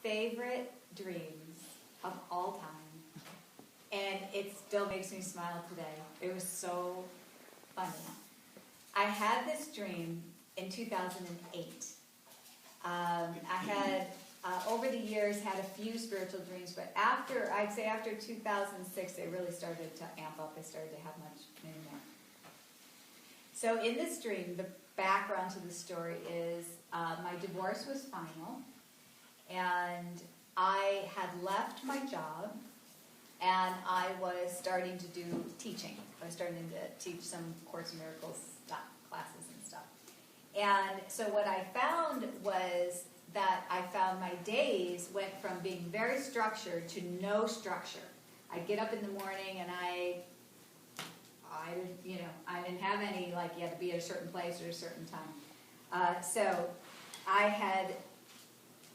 favorite dreams of all time, and it still makes me smile today. It was so funny. I had this dream in 2008. I had, over the years, had a few spiritual dreams, but I'd say after 2006, they really started to amp up. They started to have much in there. So in this dream, the background to the story is my divorce was final, and I had left my job, and I was starting to do teaching. I was starting to teach some Course in Miracles stuff, classes and stuff. And so what I found was that I found my days went from being very structured to no structure. I'd get up in the morning and I didn't have any, like, you had to be at a certain place at a certain time. So I had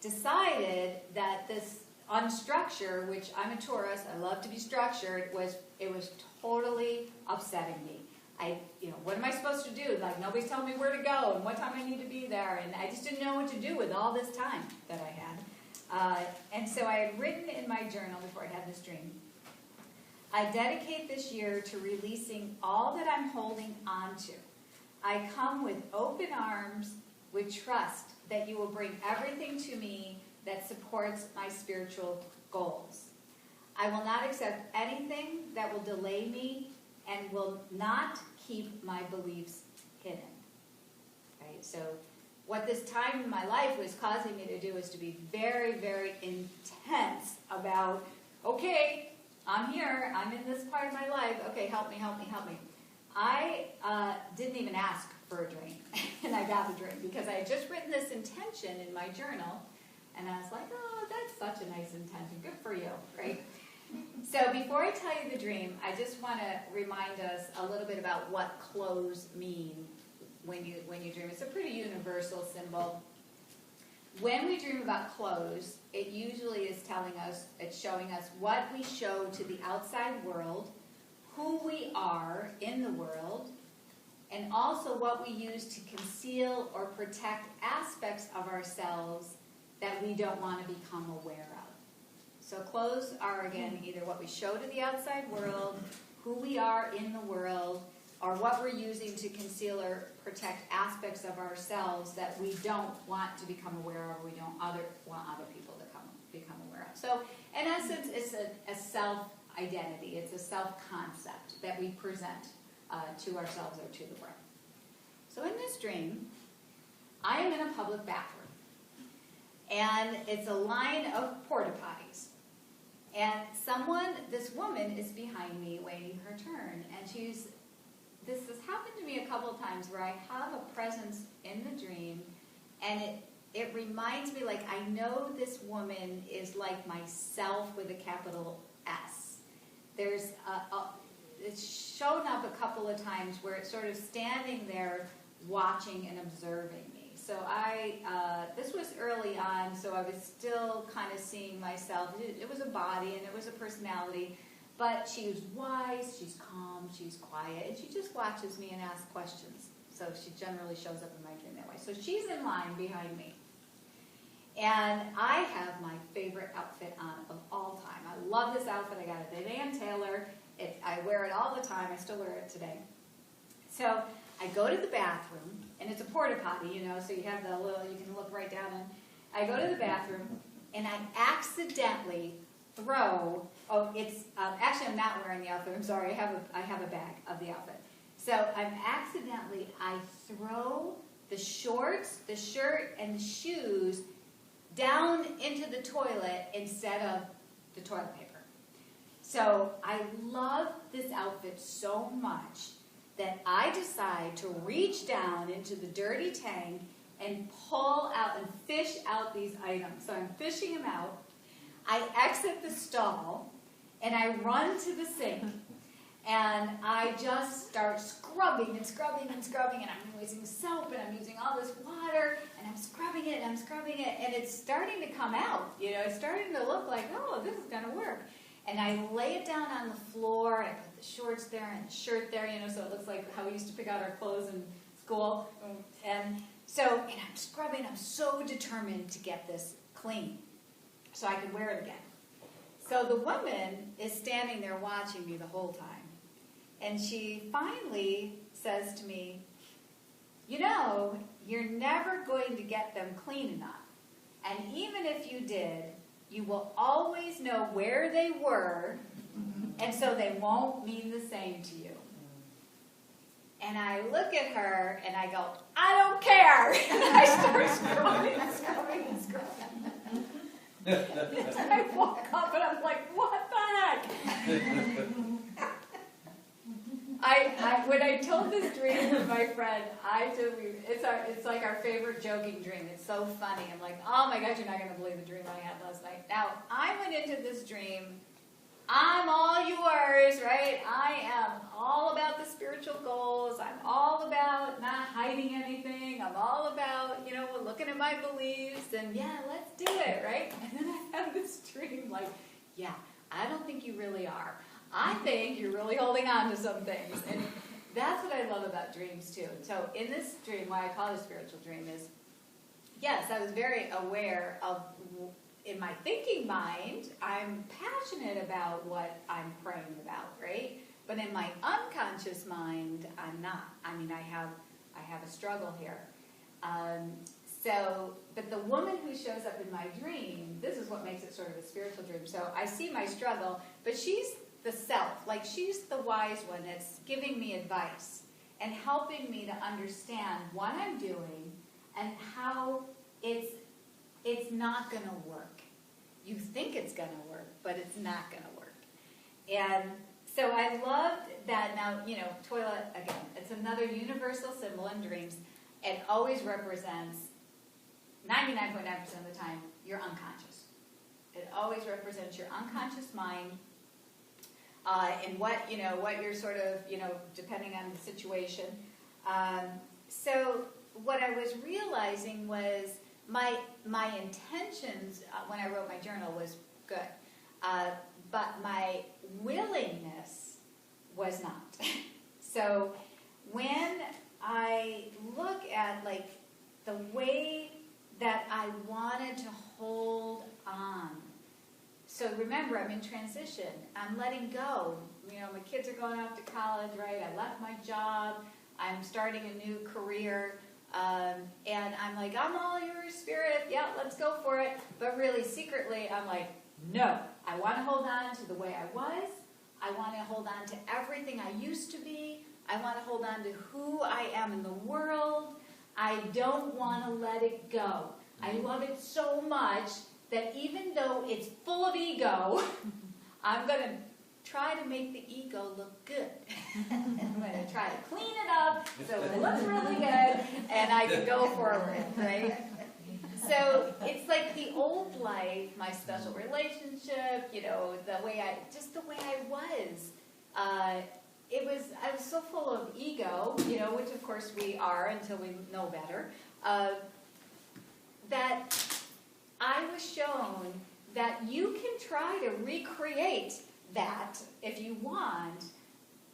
decided that this unstructure, which I'm a Taurus, I love to be structured, it was totally upsetting me. What am I supposed to do? Like, nobody's telling me where to go and what time I need to be there, and I just didn't know what to do with all this time that I had. And so I had written in my journal before I had this dream, I dedicate this year to releasing all that I'm holding on to. I come with open arms, with trust that you will bring everything to me that supports my spiritual goals. I will not accept anything that will delay me and will not keep my beliefs hidden. Right? So what this time in my life was causing me to do is to be very, very intense about, okay, I'm here, I'm in this part of my life, okay, help me, help me, help me. I didn't even ask for a dream, and I got a dream, because I had just written this intention in my journal, and I was like, oh, that's such a nice intention, good for you, right? So before I tell you the dream, I just want to remind us a little bit about what clothes mean when you dream. It's a pretty universal symbol. When we dream about clothes, it usually is telling us, it's showing us what we show to the outside world, who we are in the world, and also what we use to conceal or protect aspects of ourselves that we don't want to become aware of. So clothes are, again, either what we show to the outside world, who we are in the world, or what we're using to conceal or protect aspects of ourselves that we don't want to become aware of, or we don't want other people to become aware of. So in essence, it's a self-identity. It's a self-concept that we present to ourselves or to the world. So in this dream, I am in a public bathroom. And it's a line of porta potties. And this woman is behind me waiting her turn. And this has happened to me a couple of times where I have a presence in the dream, and it reminds me, like, I know this woman is like myself with a capital S. It's shown up a couple of times where it's sort of standing there watching and observing me. So this was early on, so I was still kind of seeing myself. It was a body and it was a personality, but she was wise, she's calm, she's quiet, and she just watches me and asks questions. So she generally shows up in my dream that way. So she's in line behind me. And I have my favorite outfit on of all time. I love this outfit. I got it at Van Taylor. I wear it all the time. I still wear it today. So I go to the bathroom, and it's a porta potty, so you have you can look right down. And I go to the bathroom, and I accidentally throw, actually I'm not wearing the outfit, I'm sorry, I have a bag of the outfit. So I throw the shorts, the shirt, and the shoes down into the toilet instead of the toilet paper. So I love this outfit so much that I decide to reach down into the dirty tank and pull out and fish out these items. So I'm fishing them out. I exit the stall, and I run to the sink, and I just start scrubbing and scrubbing and scrubbing, and I'm using soap, and I'm using all this water, and I'm scrubbing it, and it's starting to come out. It's starting to look like, oh, this is going to work. And I lay it down on the floor, and I put the shorts there and the shirt there, so it looks like how we used to pick out our clothes in school. And I'm scrubbing. I'm so determined to get this clean. so I could wear it again. So the woman is standing there watching me the whole time. And she finally says to me, you know, you're never going to get them clean enough. And even if you did, you will always know where they were, and so they won't mean the same to you. And I look at her, and I go, I don't care. And I start scrolling and scrolling and scrolling. And I walk up, and I'm like, what the heck? When I told this dream to my friend, it's like our favorite joking dream. It's so funny. I'm like, oh my gosh, you're not going to believe the dream I had last night. Now, I went into this dream, I'm all yours, right? I am all about the spiritual goals. I'm all about not hiding anything. I'm all about, looking at my beliefs and, yeah, let's do it, right? And then I have this dream like, yeah, I don't think you really are. I think you're really holding on to some things. And that's what I love about dreams, too. So in this dream, why I call it a spiritual dream is, yes, I was very aware of, in my thinking mind, I'm passionate about what I'm praying about, right? But in my unconscious mind, I'm not. I mean, I have a struggle here. But the woman who shows up in my dream, this is what makes it sort of a spiritual dream. So I see my struggle, but she's the self, like she's the wise one that's giving me advice and helping me to understand what I'm doing and how it's not going to work. You think it's going to work, but it's not going to work. And so I loved that. Now, toilet, again, it's another universal symbol in dreams. It always represents, 99.9% of the time, your unconscious. It always represents your unconscious mind. And what you're sort of, depending on the situation. So what I was realizing was my intentions when I wrote my journal was good. But my willingness was not. So when I look at, the way that I wanted to hold on. So remember, I'm in transition. I'm letting go. My kids are going off to college, right? I left my job. I'm starting a new career. And I'm like, I'm all yours, Spirit. Yeah, let's go for it. But really, secretly, I'm like, no. I want to hold on to the way I was. I want to hold on to everything I used to be. I want to hold on to who I am in the world. I don't want to let it go. I love it so much that even though it's full of ego, I'm going to try to make the ego look good. I'm going to try to clean it up so it looks really good and I can go forward, right? So it's like the old life, my special relationship, the way I was. I was so full of ego, which of course we are until we know better, that I was shown that you can try to recreate that if you want,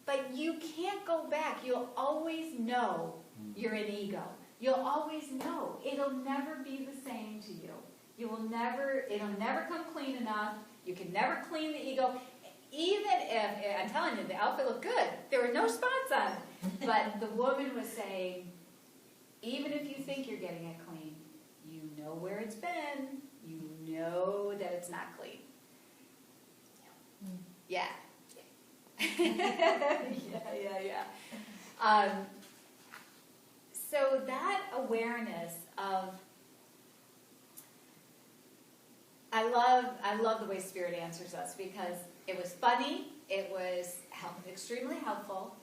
but you can't go back. You'll always know you're in ego. You'll always know. It'll never be the same to you. It'll never come clean enough. You can never clean the ego. Even if, I'm telling you, the outfit looked good. There were no spots on it. But the woman was saying, even if you think you're getting it clean, you know where it's been. You know that it's not clean. Yeah. Yeah. So that awareness of, I love the way Spirit answers us because it was funny, it was extremely helpful,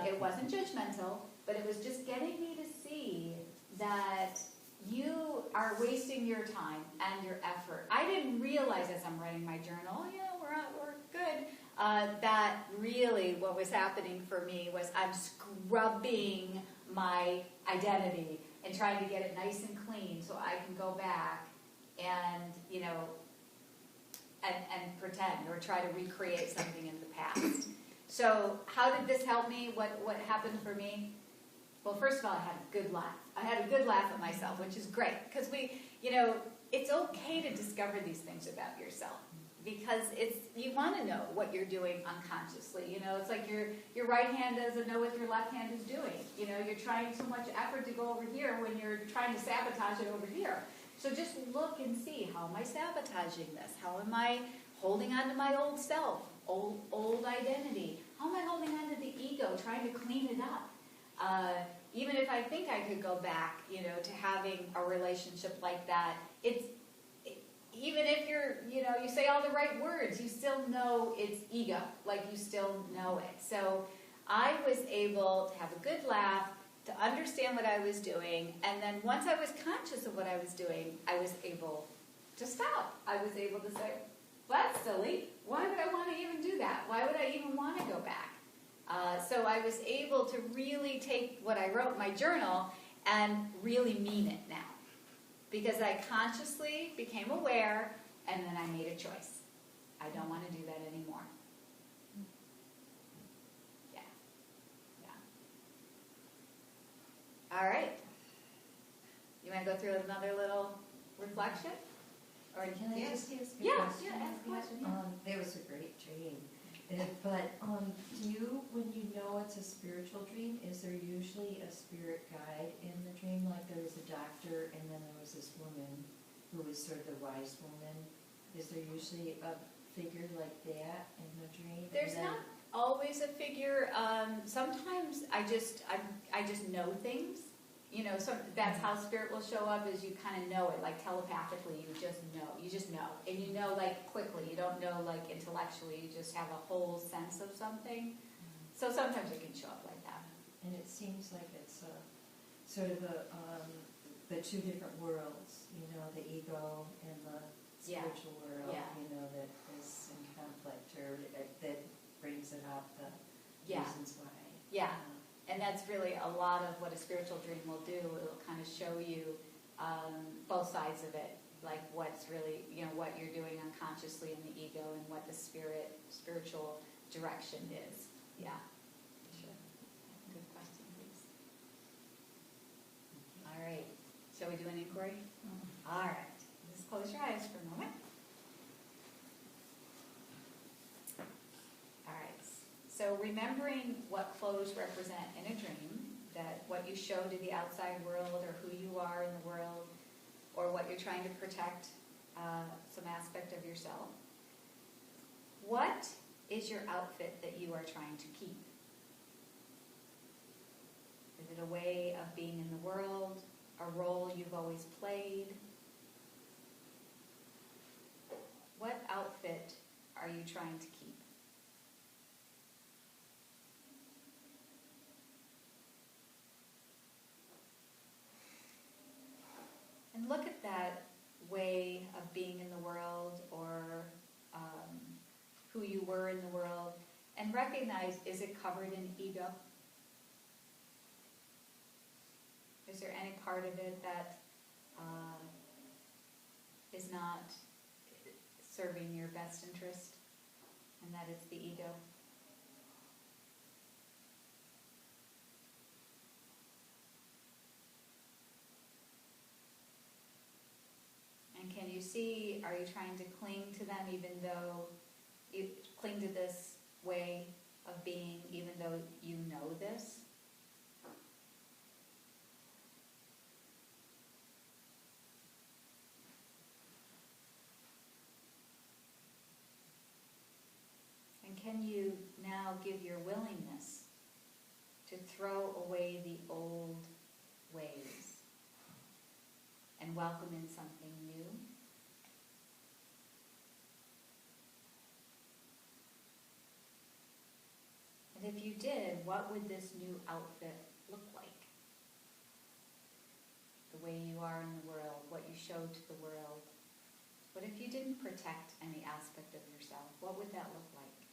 it wasn't judgmental, but it was just getting me to see that you are wasting your time and your effort. I didn't realize as I'm writing my journal, we're good, that really what was happening for me was I'm scrubbing my identity and trying to get it nice and clean so I can go back and, and pretend or try to recreate something in the past. So how did this help me? What happened for me? Well, first of all, I had a good laugh. I had a good laugh at myself, which is great. Because it's okay to discover these things about yourself, because you want to know what you're doing unconsciously. You know, it's like your right hand doesn't know what your left hand is doing. You know, you're trying so much effort to go over here when you're trying to sabotage it over here. So just look and see, how am I sabotaging this? How am I holding on to my old self, old identity? How am I holding on to the ego, trying to clean it up? Even if I think I could go back, you know, to having a relationship like that, even if you say all the right words, you still know it's ego, like you still know it. So I was able to have a good laugh, to understand what I was doing, and then once I was conscious of what I was doing, I was able to stop. I was able to say, well, that's silly. Why would I want to even do that? Why would I even want to go back? So I was able to really take what I wrote in my journal and really mean it now. Because I consciously became aware, and then I made a choice. I don't want to do that anymore. Yeah. Yeah. All right. You want to go through another little reflection? Or Can I just ask a yeah, question? yeah, ask a question. Yeah. That was a great dream. But when you know it's a spiritual dream, is there usually a spirit guide in the dream? Like there was a doctor and then there was this woman who was sort of the wise woman. Is there usually a figure like that in the dream? There's not always a figure. Sometimes I just know things. You know, that's how spirit will show up, is you kind of know it, like telepathically. You just know, and you know like quickly. You don't know like intellectually. You just have a whole sense of something. So sometimes it can show up like that. And it seems like it's sort of the two different worlds. You know, the ego and the spiritual world. Yeah. You know, that is in conflict, or that brings it up. The reasons why. Yeah. And that's really a lot of what a spiritual dream will do. It'll kind of show you both sides of it, like what's really, you know, what you're doing unconsciously in the ego and what the spiritual direction is. Yeah. Sure. Good question, please. All right. Shall we do an inquiry? Mm-hmm. All right. Just close your eyes for a moment. So remembering what clothes represent in a dream, that what you show to the outside world, or who you are in the world, or what you're trying to protect, some aspect of yourself. What is your outfit that you are trying to keep? Is it a way of being in the world, a role you've always played? What outfit are you trying to keep? And look at that way of being in the world, or who you were in the world, and recognize, is it covered in ego? Is there any part of it that is not serving your best interest, and that it's the ego? Can you see, are you trying to cling to them even though you cling to this way of being even though you know this? And can you now give your willingness to throw away the old ways and welcome in something new? And if you did, what would this new outfit look like? The way you are in the world, what you show to the world. What if you didn't protect any aspect of yourself? What would that look like?